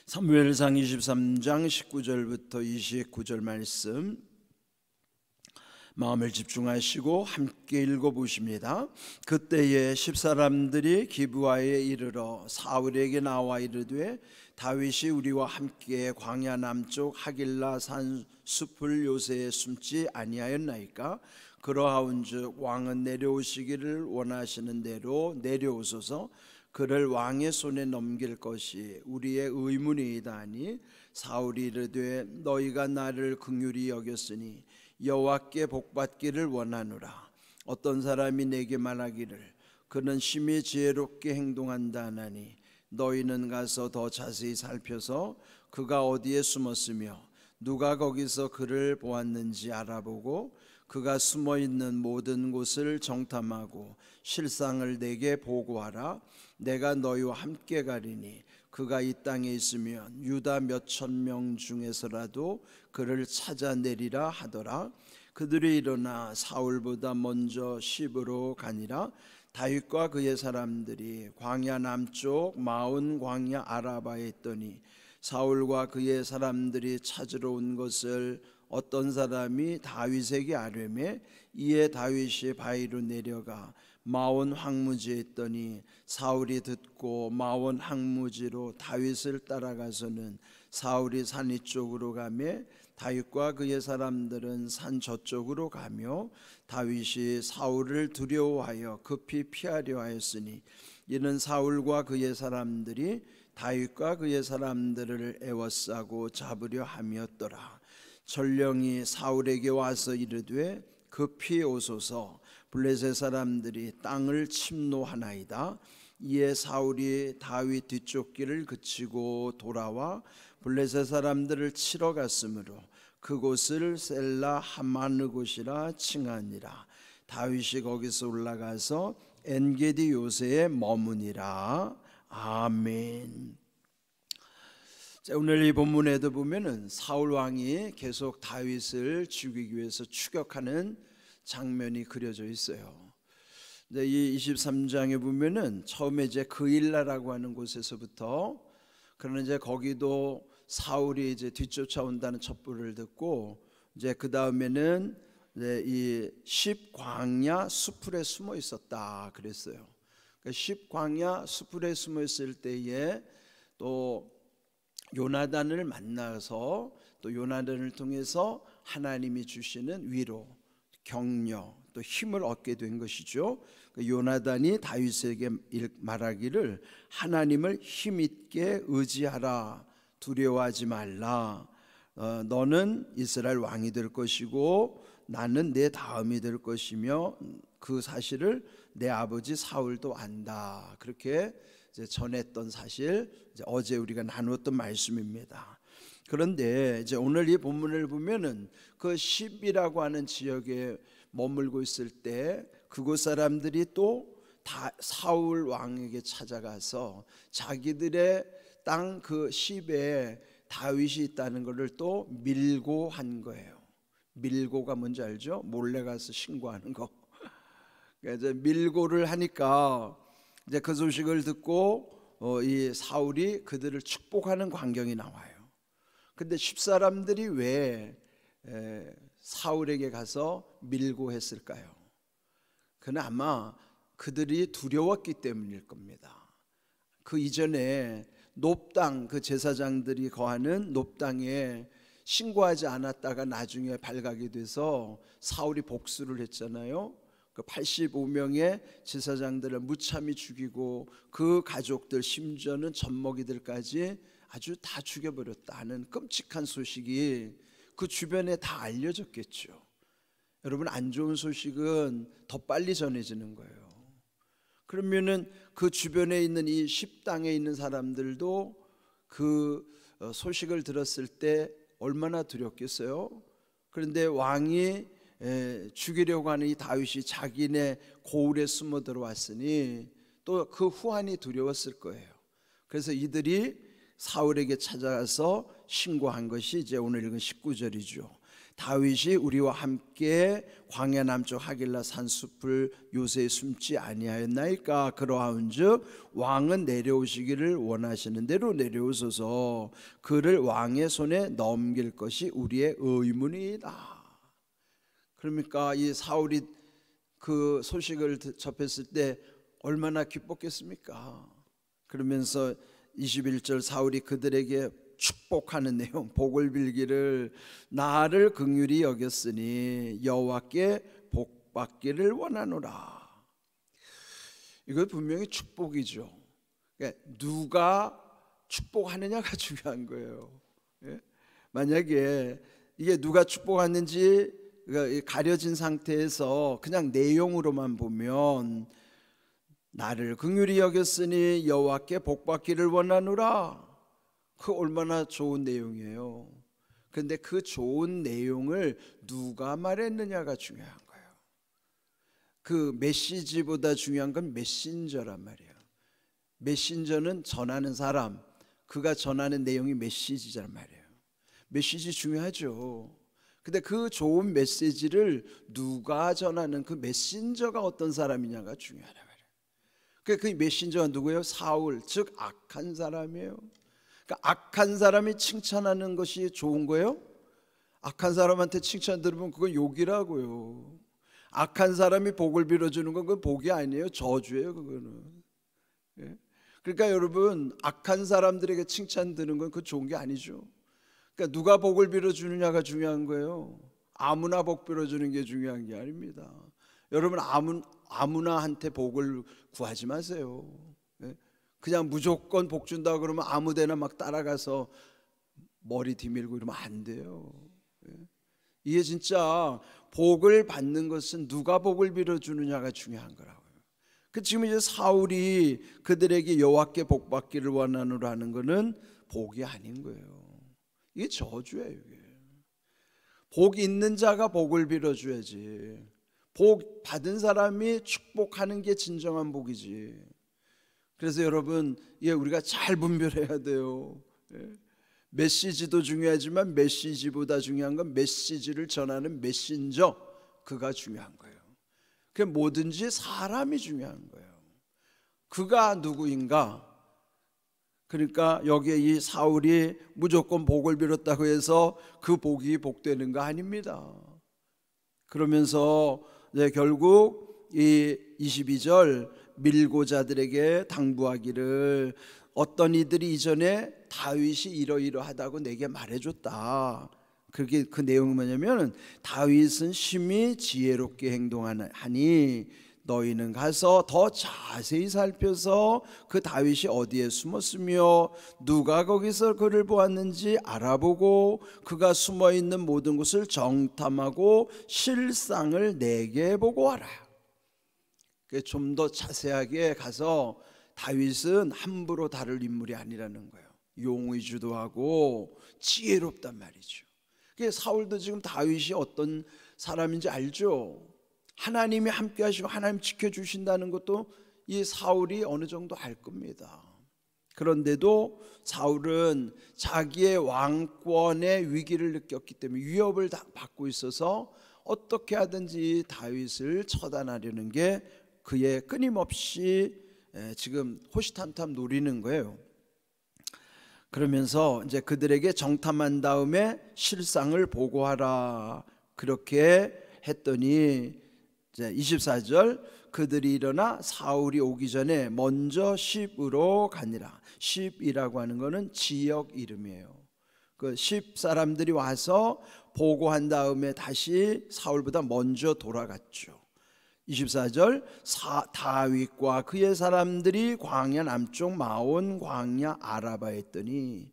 사무엘상 23장 19절부터 29절 말씀 마음을 집중하시고 함께 읽어보십니다. 그때에 십사람들이 기브아에 이르러 사울에게 나와 이르되 다윗이 우리와 함께 광야 남쪽 하길라 산 숲을 요새에 숨지 아니하였나이까? 그러하온즉 왕은 내려오시기를 원하시는 대로 내려오소서. 그를 왕의 손에 넘길 것이 우리의 의문이이다 하니 사울이 이르되 너희가 나를 긍휼히 여겼으니 여호와께 복받기를 원하노라. 어떤 사람이 내게 말하기를 그는 심히 지혜롭게 행동한다 하나니 너희는 가서 더 자세히 살펴서 그가 어디에 숨었으며 누가 거기서 그를 보았는지 알아보고 그가 숨어있는 모든 곳을 정탐하고 실상을 내게 보고하라. 내가 너희와 함께 가리니 그가 이 땅에 있으면 유다 몇천 명 중에서라도 그를 찾아내리라 하더라. 그들이 일어나 사울보다 먼저 시브로 가니라. 다윗과 그의 사람들이 광야 남쪽 마온 광야 아라바에 있더니 사울과 그의 사람들이 찾으러 온 것을 어떤 사람이 다윗에게 아뢰매 이에 다윗이 바위로 내려가 마온 황무지에 있더니 사울이 듣고 마온 황무지로 다윗을 따라가서는 사울이 산 이쪽으로 가며 다윗과 그의 사람들은 산 저쪽으로 가며 다윗이 사울을 두려워하여 급히 피하려 하였으니 이는 사울과 그의 사람들이 다윗과 그의 사람들을 애워싸고 잡으려 함이었더라. 전령이 사울에게 와서 이르되 급히 오소서. 블레셋 사람들이 땅을 침노하나이다. 이에 사울이 다윗 뒤쫓기를 그치고 돌아와 블레셋 사람들을 치러 갔으므로 그곳을 셀라 하마느곳이라 칭하니라. 다윗이 거기서 올라가서 엔게디 요새에 머무니라. 아멘. 자, 오늘 이 본문에도 보면은 사울 왕이 계속 다윗을 죽이기 위해서 추격하는 장면이 그려져 있어요. 근데 이 23장에 보면은 처음에 이제 그일라라고 하는 곳에서부터 그러나 이제 거기도 사울이 이제 뒤쫓아온다는 첩보를 듣고 이제 그 다음에는 이 십광야 수풀에 숨어 있었다 그랬어요. 그러니까 십광야 수풀에 숨어 있을 때에 또 요나단을 만나서 또 요나단을 통해서 하나님이 주시는 위로, 격려, 또 힘을 얻게 된 것이죠. 요나단이 다윗에게 말하기를 하나님을 힘있게 의지하라. 두려워하지 말라. 너는 이스라엘 왕이 될 것이고 나는 내 다음이 될 것이며 그 사실을 내 아버지 사울도 안다. 그렇게 이제 전했던 사실, 이제 어제 우리가 나누었던 말씀입니다. 그런데 이제 오늘 이 본문을 보면은 그 십이라고 하는 지역에 머물고 있을 때 그곳 사람들이 또 다 사울 왕에게 찾아가서 자기들의 땅 그 십에 다윗이 있다는 것을 또 밀고한 거예요. 밀고가 뭔지 알죠? 몰래 가서 신고하는 거. 그래서 밀고를 하니까 이제 그 소식을 듣고 이 사울이 그들을 축복하는 광경이 나와요. 근데 십사람들이 왜 사울에게 가서 밀고 했을까요? 그는 아마 그들이 두려웠기 때문일 겁니다. 그 이전에 놋땅, 그 제사장들이 거하는 놋땅에 신고하지 않았다가 나중에 발각이 돼서 사울이 복수를 했잖아요. 그 85명의 제사장들을 무참히 죽이고 그 가족들 심지어는 젖먹이들까지 아주 다 죽여버렸다는 끔찍한 소식이 그 주변에 다 알려졌겠죠. 여러분, 안 좋은 소식은 더 빨리 전해지는 거예요. 그러면은 그 주변에 있는 이 십당에 있는 사람들도 그 소식을 들었을 때 얼마나 두렵겠어요. 그런데 왕이 죽이려고 하는 이 다윗이 자기네 고을에 숨어 들어왔으니 또 그 후환이 두려웠을 거예요. 그래서 이들이 사울에게 찾아가서 신고한 것이 이제 오늘 읽은 19절이죠. 다윗이 우리와 함께 광야 남쪽 하길라 산숲을 요새에 숨지 아니하였나이까. 그러하온즉 왕은 내려오시기를 원하시는 대로 내려오소서. 그를 왕의 손에 넘길 것이 우리의 의문이다. 그러니까 이 사울이 그 소식을 접했을 때 얼마나 기뻤겠습니까? 그러면서 21절 사울이 그들에게 축복하는 내용, 복을 빌기를 나를 긍휼히 여겼으니 여호와께 복받기를 원하노라. 이거 분명히 축복이죠. 그러니까 누가 축복하느냐가 중요한 거예요. 만약에 이게 누가 축복하는지 가려진 상태에서 그냥 내용으로만 보면 나를 긍휼히 여겼으니 여호와께 복받기를 원하노라, 그 얼마나 좋은 내용이에요. 그런데 그 좋은 내용을 누가 말했느냐가 중요한 거예요. 그 메시지보다 중요한 건 메신저란 말이에요. 메신저는 전하는 사람, 그가 전하는 내용이 메시지란 말이에요. 메시지 중요하죠. 근데 그 좋은 메시지를 누가 전하는 그 메신저가 어떤 사람이냐가 중요하단 말이에요. 그 메신저가 누구예요? 사울, 즉 악한 사람이에요. 그러니까 악한 사람이 칭찬하는 것이 좋은 거예요? 악한 사람한테 칭찬 들으면 그건 욕이라고요. 악한 사람이 복을 빌어주는 건 그건 복이 아니에요. 저주예요, 그거는. 그러니까 여러분, 악한 사람들에게 칭찬 드는 건 그 좋은 게 아니죠. 그러니까 누가 복을 빌어주느냐가 중요한 거예요. 아무나 복 빌어주는 게 중요한 게 아닙니다. 여러분, 아무나한테 복을 구하지 마세요. 그냥 무조건 복 준다 그러면 아무데나 막 따라가서 머리 뒤밀고 이러면 안 돼요. 이게 진짜 복을 받는 것은 누가 복을 빌어주느냐가 중요한 거라고요. 지금 이제 사울이 그들에게 여호와께 복받기를 원하노라 하는 것은 복이 아닌 거예요. 이게 저주예요. 이게. 복 있는 자가 복을 빌어줘야지. 복 받은 사람이 축복하는 게 진정한 복이지. 그래서 여러분, 우리가 잘 분별해야 돼요. 메시지도 중요하지만 메시지보다 중요한 건 메시지를 전하는 메신저, 그가 중요한 거예요. 그 뭐든지 사람이 중요한 거예요. 그가 누구인가? 그러니까 여기에 이 사울이 무조건 복을 빌었다고 해서 그 복이 복되는 거 아닙니다. 그러면서 결국 이 22절 밀고자들에게 당부하기를 어떤 이들이 이전에 다윗이 이러이러하다고 내게 말해줬다. 그게 그 내용은 뭐냐면 다윗은 심히 지혜롭게 행동하니 너희는 가서 더 자세히 살펴서 그 다윗이 어디에 숨었으며 누가 거기서 그를 보았는지 알아보고 그가 숨어있는 모든 곳을 정탐하고 실상을 내게 보고하라. 좀 더 자세하게 가서 다윗은 함부로 다룰 인물이 아니라는 거예요. 용의 주도하고 지혜롭단 말이죠. 사울도 지금 다윗이 어떤 사람인지 알죠. 하나님이 함께 하시고 하나님 지켜주신다는 것도 이 사울이 어느 정도 알 겁니다. 그런데도 사울은 자기의 왕권의 위기를 느꼈기 때문에 위협을 받고 있어서 어떻게 하든지 다윗을 처단하려는 게 그의 끊임없이 지금 호시탐탐 노리는 거예요. 그러면서 이제 그들에게 정탐한 다음에 실상을 보고하라, 그렇게 했더니 이제 24절 그들이 일어나 사울이 오기 전에 먼저 십으로 가니라. 십이라고 하는 것은 지역 이름이에요. 그 십 사람들이 와서 보고한 다음에 다시 사울보다 먼저 돌아갔죠. 24절 다윗과 그의 사람들이 광야 남쪽 마온 광야 아라바에 있더니,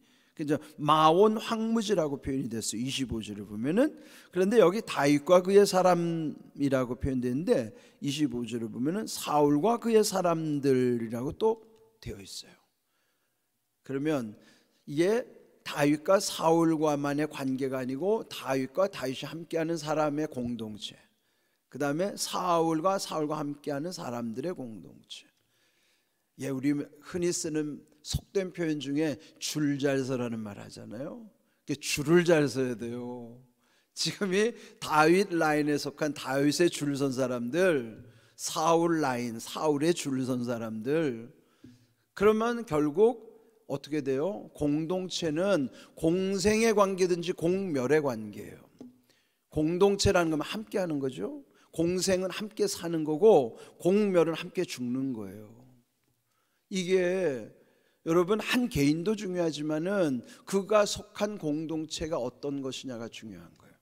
마온 황무지라고 표현이 됐어요. 25절을 보면은. 그런데 여기 다윗과 그의 사람이라고 표현되는데 25절을 보면은 사울과 그의 사람들이라고 또 되어 있어요. 그러면 이게 다윗과 사울과만의 관계가 아니고 다윗과 다윗이 함께하는 사람의 공동체, 그 다음에 사울과 함께하는 사람들의 공동체. 우리 흔히 쓰는 속된 표현 중에 줄 잘 서라는 말 하잖아요. 줄을 잘 서야 돼요. 지금이 다윗 라인에 속한 다윗의 줄을 선 사람들, 사울 라인, 사울의 줄을 선 사람들. 그러면 결국 어떻게 돼요? 공동체는 공생의 관계든지 공멸의 관계예요. 공동체라는 건 함께 하는 거죠. 공생은 함께 사는 거고 공멸은 함께 죽는 거예요. 이게 여러분 한 개인도 중요하지만은 그가 속한 공동체가 어떤 것이냐가 중요한 거예요.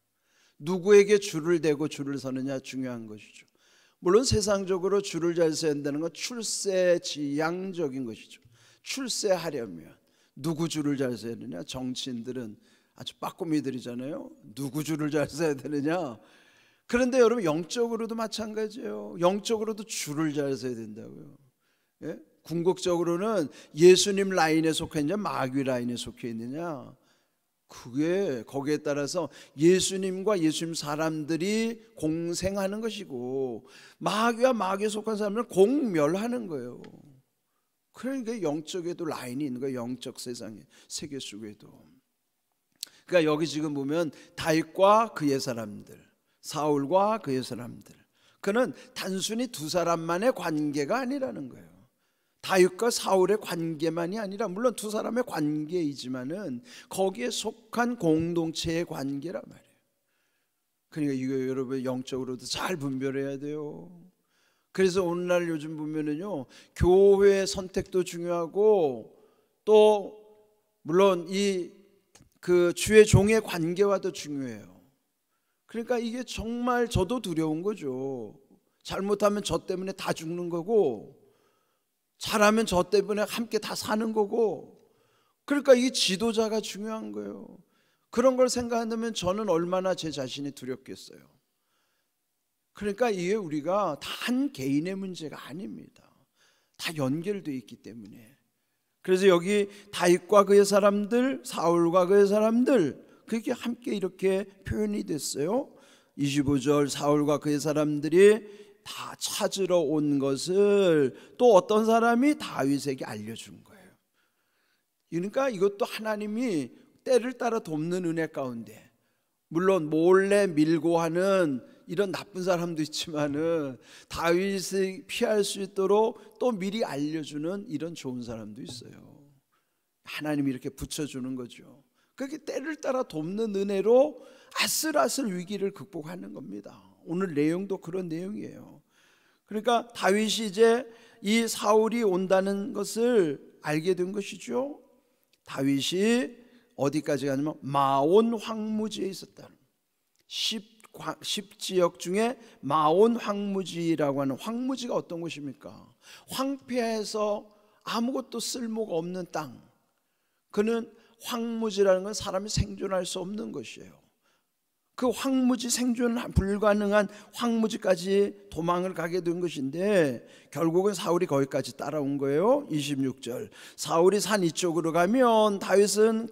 누구에게 줄을 대고 줄을 서느냐 중요한 것이죠. 물론 세상적으로 줄을 잘 서야 한다는 건 출세지향적인 것이죠. 출세하려면 누구 줄을 잘 서야 되느냐? 정치인들은 아주 빠꾸미들이잖아요. 누구 줄을 잘 서야 되느냐? 그런데 여러분 영적으로도 마찬가지예요. 영적으로도 줄을 잘 서야 된다고요. 예? 궁극적으로는 예수님 라인에 속해 있느냐 마귀 라인에 속해 있느냐, 그게 거기에 따라서 예수님과 예수님 사람들이 공생하는 것이고 마귀와 마귀에 속한 사람들은 공멸하는 거예요. 그러니까 영적에도 라인이 있는 거예요. 영적 세상에, 세계 속에도. 그러니까 여기 지금 보면 다윗과 그의 사람들, 사울과 그의 사람들, 그는 단순히 두 사람만의 관계가 아니라는 거예요. 다윗과 사울의 관계만이 아니라 물론 두 사람의 관계이지만은 거기에 속한 공동체의 관계란 말이에요. 그러니까 이거 여러분 영적으로도 잘 분별해야 돼요. 그래서 오늘날 요즘 보면은요, 교회의 선택도 중요하고 또 물론 이 그 주의 종의 관계와도 중요해요. 그러니까 이게 정말 저도 두려운 거죠. 잘못하면 저 때문에 다 죽는 거고 잘하면 저 때문에 함께 다 사는 거고, 그러니까 이 지도자가 중요한 거예요. 그런 걸 생각한다면 저는 얼마나 제 자신이 두렵겠어요. 그러니까 이게 우리가 다 한 개인의 문제가 아닙니다. 다 연결되어 있기 때문에. 그래서 여기 다윗과 그의 사람들, 사울과 그의 사람들, 그게 함께 이렇게 표현이 됐어요. 25절 사울과 그의 사람들이 다 찾으러 온 것을 또 어떤 사람이 다윗에게 알려준 거예요. 그러니까 이것도 하나님이 때를 따라 돕는 은혜 가운데, 물론 몰래 밀고 하는 이런 나쁜 사람도 있지만은 다윗이 피할 수 있도록 또 미리 알려주는 이런 좋은 사람도 있어요. 하나님이 이렇게 붙여주는 거죠. 그게 때를 따라 돕는 은혜로 아슬아슬 위기를 극복하는 겁니다. 오늘 내용도 그런 내용이에요. 그러니까 다윗이 이제 이 사울이 온다는 것을 알게 된 것이죠. 다윗이 어디까지 가냐면 마온 황무지에 있었다. 10지역 중에 마온 황무지라고 하는, 황무지가 어떤 곳입니까? 황폐해서 아무것도 쓸모가 없는 땅. 그는 황무지라는 건 사람이 생존할 수 없는 것이에요. 그 황무지, 생존 불가능한 황무지까지 도망을 가게 된 것인데 결국은 사울이 거기까지 따라온 거예요. 26절 사울이 산 이쪽으로 가면 다윗과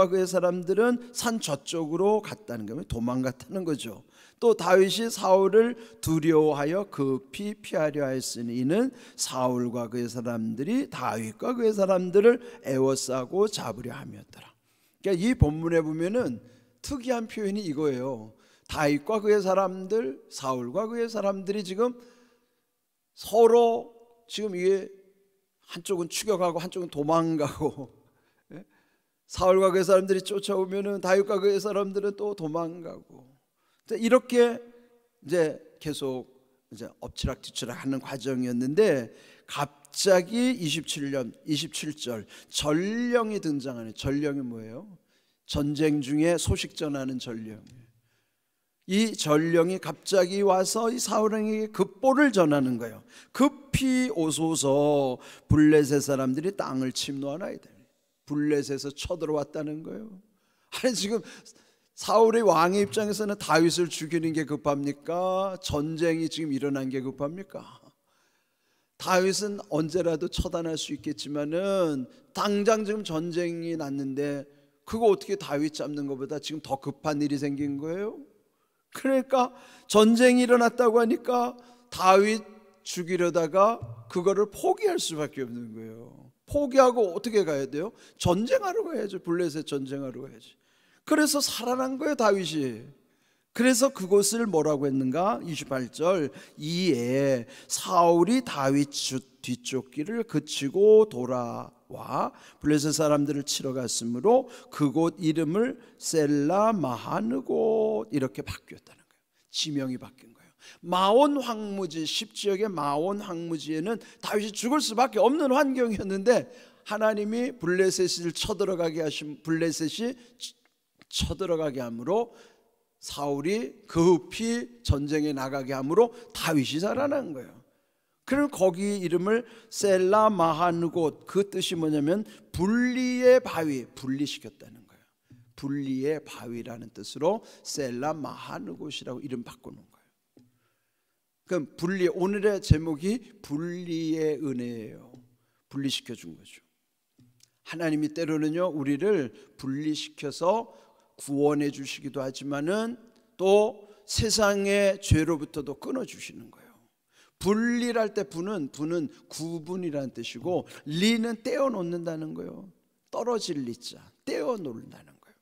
그의 사람들은 산 저쪽으로 갔다는 거예요. 도망갔다는 거죠. 또 다윗이 사울을 두려워하여 급히 피하려 하였으니 이는 사울과 그의 사람들이 다윗과 그의 사람들을 에워싸고 잡으려 함이었더라. 그러니까 이 본문에 보면은 특이한 표현이 이거예요. 다윗과 그의 사람들, 사울과 그의 사람들이 지금 서로 지금 이게 한쪽은 추격하고 한쪽은 도망가고, 사울과 그의 사람들이 쫓아오면은 다윗과 그의 사람들은 또 도망가고, 이렇게 이제 계속 이제 엎치락뒤치락 하는 과정이었는데 갑자기 27절 전령이 등장하는. 전령이 뭐예요? 전쟁 중에 소식 전하는 전령. 이 전령이 갑자기 와서 이 사울에게 급보를 전하는 거예요. 급히 오소서, 블레셋 사람들이 땅을 침노하나이다. 블레셋에서 쳐들어왔다는 거예요. 아니 지금 사울의 왕의 입장에서는 다윗을 죽이는 게 급합니까? 전쟁이 지금 일어난 게 급합니까? 다윗은 언제라도 처단할 수 있겠지만은 당장 지금 전쟁이 났는데 그거 어떻게 다윗 잡는 것보다 지금 더 급한 일이 생긴 거예요. 그러니까 전쟁이 일어났다고 하니까 다윗 죽이려다가 그거를 포기할 수밖에 없는 거예요. 포기하고 어떻게 가야 돼요? 전쟁하러 가야죠. 블레셋 전쟁하러 가야지. 그래서 살아난 거예요, 다윗이. 그래서 그곳을 뭐라고 했는가? 28절, 이에 사울이 다윗 뒤쫓기를 그치고 돌아와 블레셋 사람들을 치러 갔으므로 그곳 이름을 셀라 마하느곳 이렇게 바뀌었다는 거예요. 지명이 바뀐 거예요. 마온 황무지, 10지역의 마온 황무지에는 다윗이 죽을 수밖에 없는 환경이었는데 하나님이 블레셋을 블레셋이 쳐들어가게 함으로 사울이 급히 전쟁에 나가게 함으로 다윗이 살아난 거예요. 그럼 거기 이름을 셀라 마하느곳, 그 뜻이 뭐냐면 분리의 바위, 분리시켰다는 거예요. 분리의 바위라는 뜻으로 셀라 마하느곳이라고 이름 바꾸는 거예요. 그럼 분리, 오늘의 제목이 분리의 은혜예요. 분리시켜 준 거죠. 하나님이 때로는요 우리를 분리시켜서 구원해 주시기도 하지만은 또 세상의 죄로부터도 끊어 주시는 거예요. 분리할 때 분은 구분이라는 뜻이고 리는 떼어 놓는다는 거예요. 떨어질 리자, 떼어 놓는다는 거예요.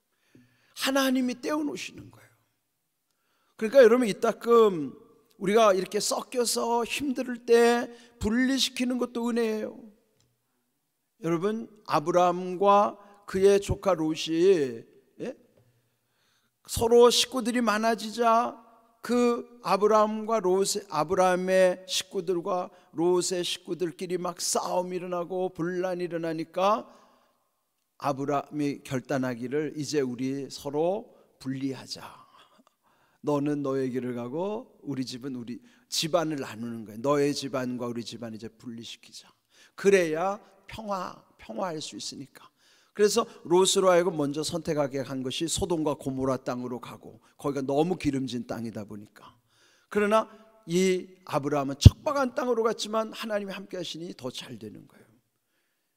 하나님이 떼어 놓으시는 거예요. 그러니까 여러분 이따금 우리가 이렇게 섞여서 힘들 때 분리시키는 것도 은혜예요. 여러분 아브라함과 그의 조카 롯이 서로 식구들이 많아지자 그 아브라함의 식구들과 롯의 식구들끼리 막 싸움이 일어나고 분란이 일어나니까 아브라함이 결단하기를 이제 우리 서로 분리하자. 너는 너의 길을 가고 우리 집은 우리 집안을 나누는 거예요. 너의 집안과 우리 집안 이제 분리시키자. 그래야 평화할 수 있으니까. 그래서 롯으로 하여금 먼저 선택하게 한 것이 소돔과 고모라 땅으로 가고 거기가 너무 기름진 땅이다 보니까. 그러나 이 아브라함은 척박한 땅으로 갔지만 하나님이 함께 하시니 더 잘 되는 거예요.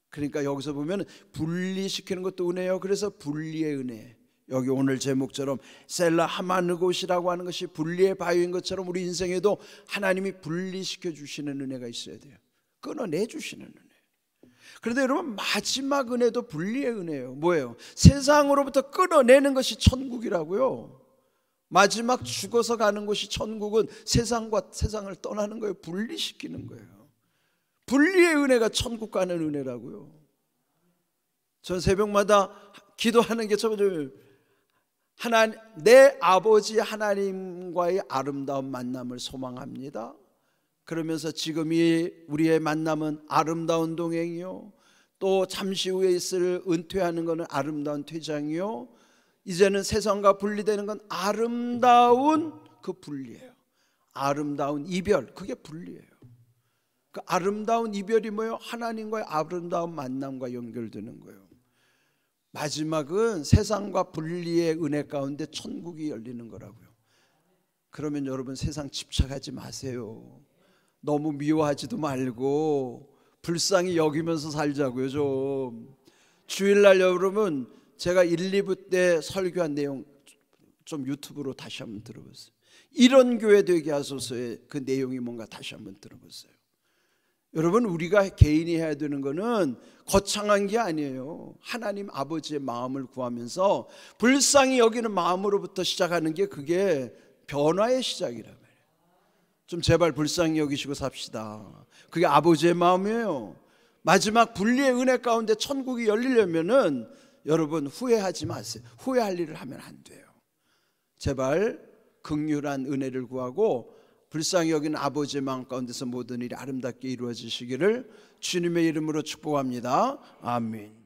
그러니까 여기서 보면 분리시키는 것도 은혜예요. 그래서 분리의 은혜, 여기 오늘 제목처럼 셀라 하마느곳이라고 하는 것이 분리의 바위인 것처럼 우리 인생에도 하나님이 분리시켜 주시는 은혜가 있어야 돼요. 끊어내 주시는 은혜. 그런데 여러분 마지막 은혜도 분리의 은혜예요. 뭐예요? 세상으로부터 끊어내는 것이 천국이라고요. 마지막 죽어서 가는 곳이 천국은 세상과 세상을 떠나는 거예요. 분리시키는 거예요. 분리의 은혜가 천국 가는 은혜라고요. 전 새벽마다 기도하는 게 내 아버지 하나님과의 아름다운 만남을 소망합니다. 그러면서 지금이 우리의 만남은 아름다운 동행이요, 또 잠시 후에 있을 은퇴하는 것은 아름다운 퇴장이요, 이제는 세상과 분리되는 건 아름다운 그 분리예요. 아름다운 이별, 그게 분리예요. 그 아름다운 이별이 뭐예요? 하나님과의 아름다운 만남과 연결되는 거예요. 마지막은 세상과 분리의 은혜 가운데 천국이 열리는 거라고요. 그러면 여러분 세상 집착하지 마세요. 너무 미워하지도 말고 불쌍히 여기면서 살자고요. 좀 주일날 여러분 제가 1, 2부 때 설교한 내용 좀 유튜브로 다시 한번 들어보세요. 이런 교회 되게 하소서의 그 내용이 뭔가 다시 한번 들어보세요. 여러분 우리가 개인이 해야 되는 거는 거창한 게 아니에요. 하나님 아버지의 마음을 구하면서 불쌍히 여기는 마음으로부터 시작하는 게 그게 변화의 시작이란 말이에요. 좀 제발 불쌍히 여기시고 삽시다. 그게 아버지의 마음이에요. 마지막 분리의 은혜 가운데 천국이 열리려면은 여러분 후회하지 마세요. 후회할 일을 하면 안 돼요. 제발 긍휼한 은혜를 구하고 불쌍히 여기는 아버지의 마음 가운데서 모든 일이 아름답게 이루어지시기를 주님의 이름으로 축복합니다. 아멘.